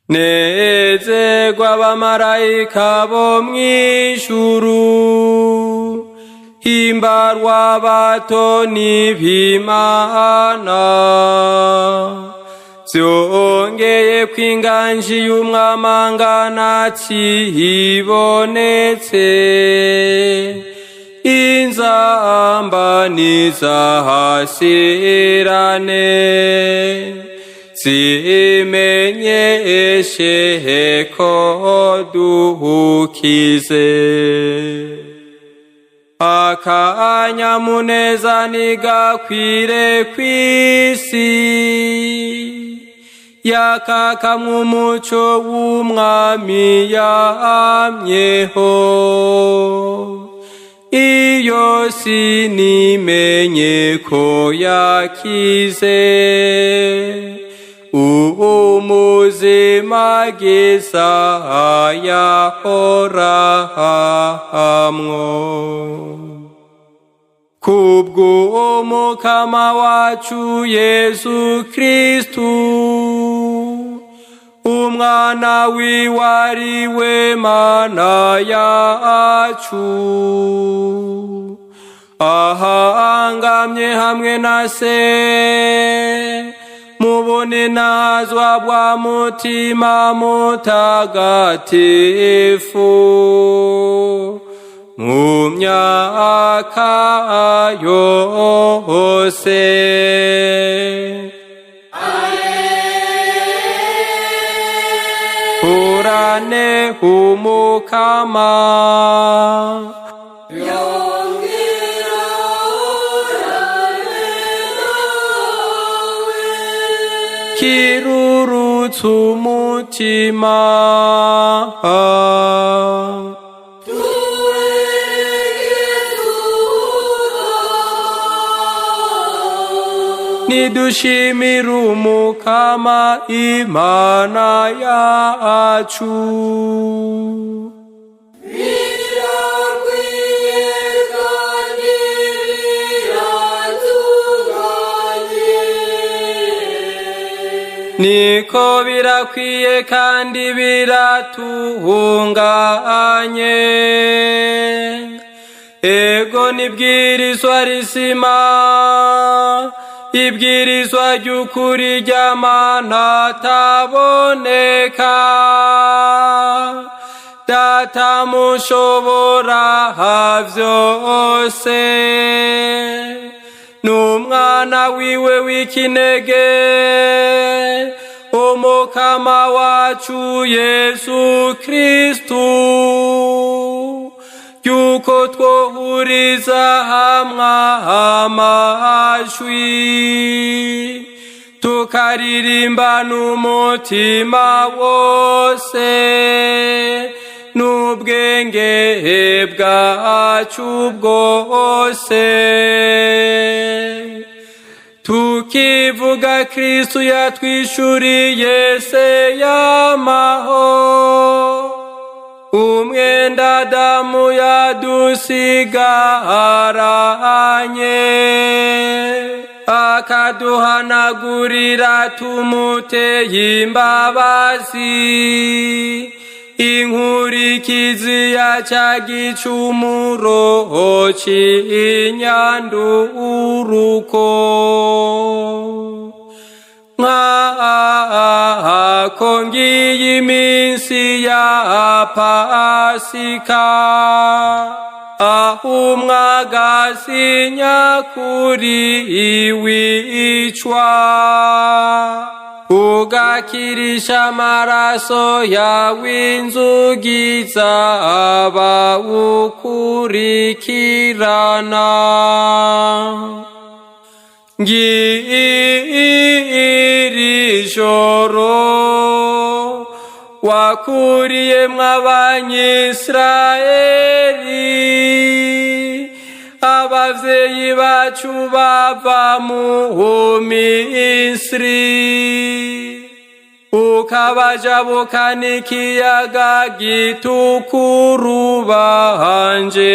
nezerwa abamarayika bo mw'ijuru, himbarwa abatoni b'Imana, vyongeye ko inganji y'umwamanganatsi ibonetse, inzamba nizahasirane, zimenyeshe ko duhukize. Akanyamuneza nigakwire kw'isi, yakakamwo umuco w'umwami yamyeho, iyo sinimenye ko yakize, umuzima gisa yahoramwo. Kubw'umukama wacu Yesu Kristu, umwana wiwe ariwe Mana yacu, ahangamye hamwe na Se mubone nazwa bwa mutima mutagatifu, mu myaka yose. Urane umukama, kirurutsa umutima, nidushimire umukama Imana yacu. Niko birakwiye kandi biratunganye, ego nibwirizwa risima, ibwirizwa ry'ukuri ry'Amana ataboneka, Data mushobora vyose, n'umwana wiwe w'ikinege, umukama wacu Yesu Kristu, yuko twohuriza hamwe amajwi, tukaririmba n'umutima wose, n'ubwenge bwacu bwose, tukivuga Kristu yatwishuriye se yamaho, umwenda Adamu yadusigaranye, akaduhanagurira tumuteye imbabazi, inkurikizi ya ca gicumuro c'inyanduruko, nk'ako ngiyi iminsi ya Pasika, aho umwagazi nyakuri wicwa, ugakirisha amaraso yawe inzugi z'abawukurikirana. Ngiri joro wakuriyemwo Abanyisirayeli, abavyeyi bacu bava mu Misiri, ukabajabukana ikiyaga gitukura banje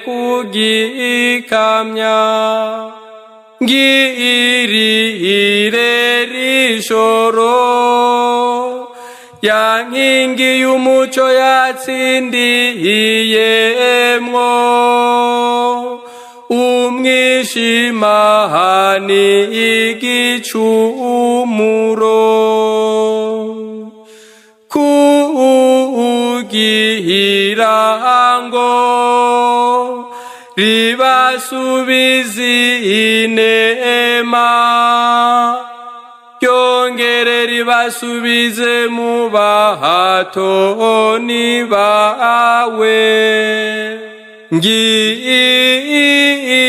kugikamya. Ngirire rijoro ya nkingi y'umuco yatsindiyemwo umwijima ni igicumuro kugira ngo ribasubize inema ryongere ribasubize mu bahatoni bawe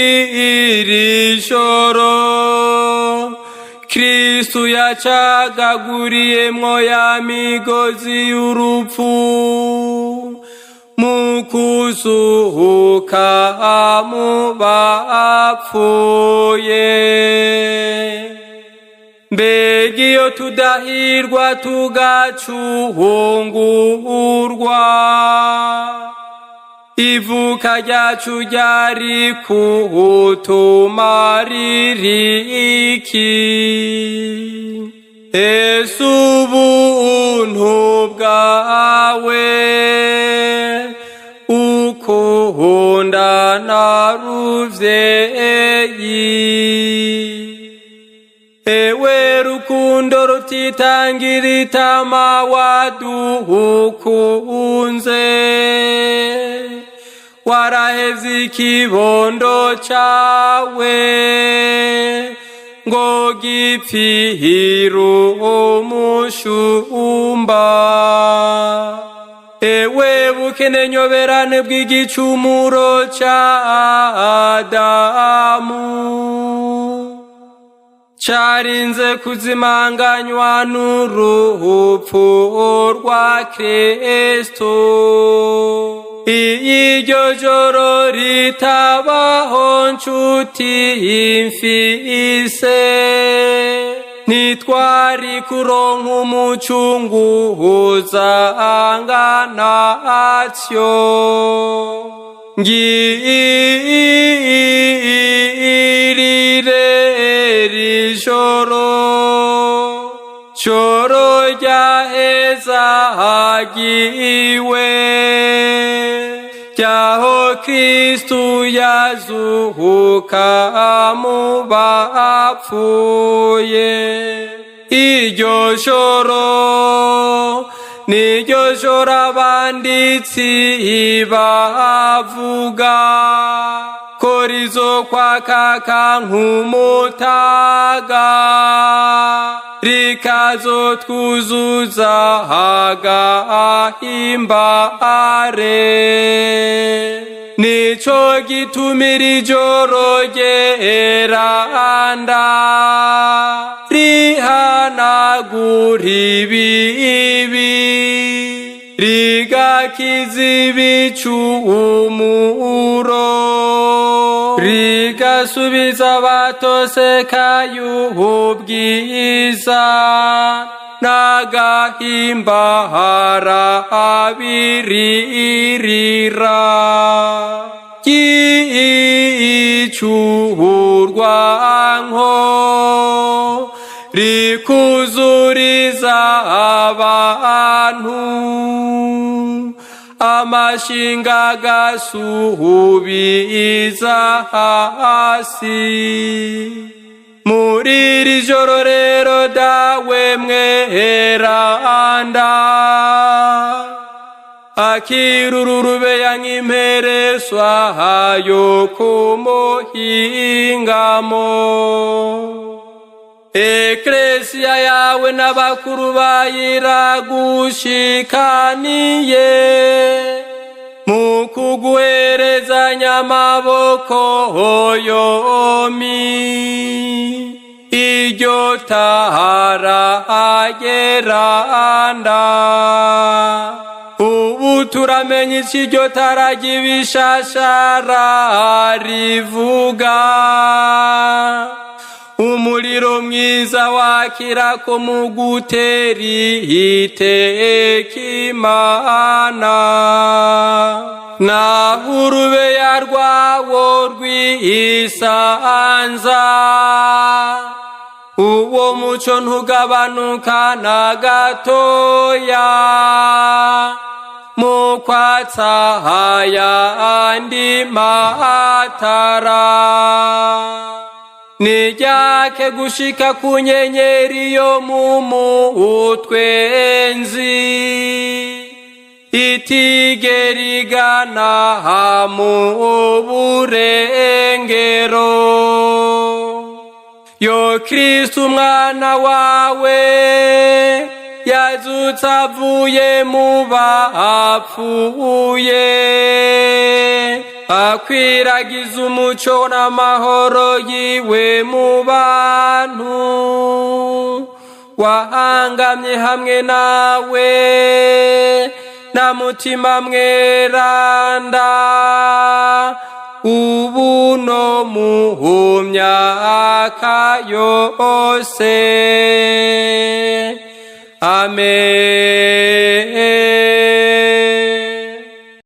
ngiri joro Kristu yacagaguriyemwo ya migozi y'urupfu mu kuzuka mu bapfuye. Mbega iyo tudahirwa tugacungurwa, ivuka ryacu ryari kutumarira iki? Ese ubuntu bwawe ukundana ruvyeyi, ewe rukundo rutitangira itama wadukunze, waraheze ikibondo cawe ngo gipfire umushumba. Ewe bukene nyoberane bw'igicumuro ca Adamu, carinze kuzimanganywa n'urupfu rwa Kristo. Iryo joro ritabaho nshuti imfise, ntitwari kuronka umucunguza angana atyo. Ngirire joro ryahezagiwe, ryaho Kristu yazuka mu bapfuye. Iryo joro niryo joro abanditsi bavuga ko rizokwakaka nk'umutaga, rikazotwuzuza agahimbare. Nico gitumira ijoro ryeranda rihanagura ibibi, rigakiza ibicumuro, rigasubiza abatosekaye ubwiza n'agahimbara biririra. Ryicurwanko rikuzuriza abantu, amashinga agasubiza hasi. Muri iri joro rero dawe mweranda, akira ururubeya nk'impereswa yo kumuhingamo. Eklesiya yawe n'abakuru bayiragushikaniye mu kuguherezanya amaboko yompi. Iryo tara geranda, ubu turamenya iki iryo tara ry'ibishashara rivuga. Umuriro mwiza wakirako mu gutera iteka Imana, naho urubeya rwawo rwisanza, uwo umuco ntugabanuka na gatoya mu kwatsa ayandi matara. Niryake gushika ku nyenyeri yo mu mutwenzi itigera igana mu burengero. Yo Kristu umwana wawe yazutse avuye mu bapfuye, akwiragiza umuco n'amahoro yiwe mu bantu. Wahangamye hamwe nawe na mutima mweranda, ubu no mu myaka yose. Amen.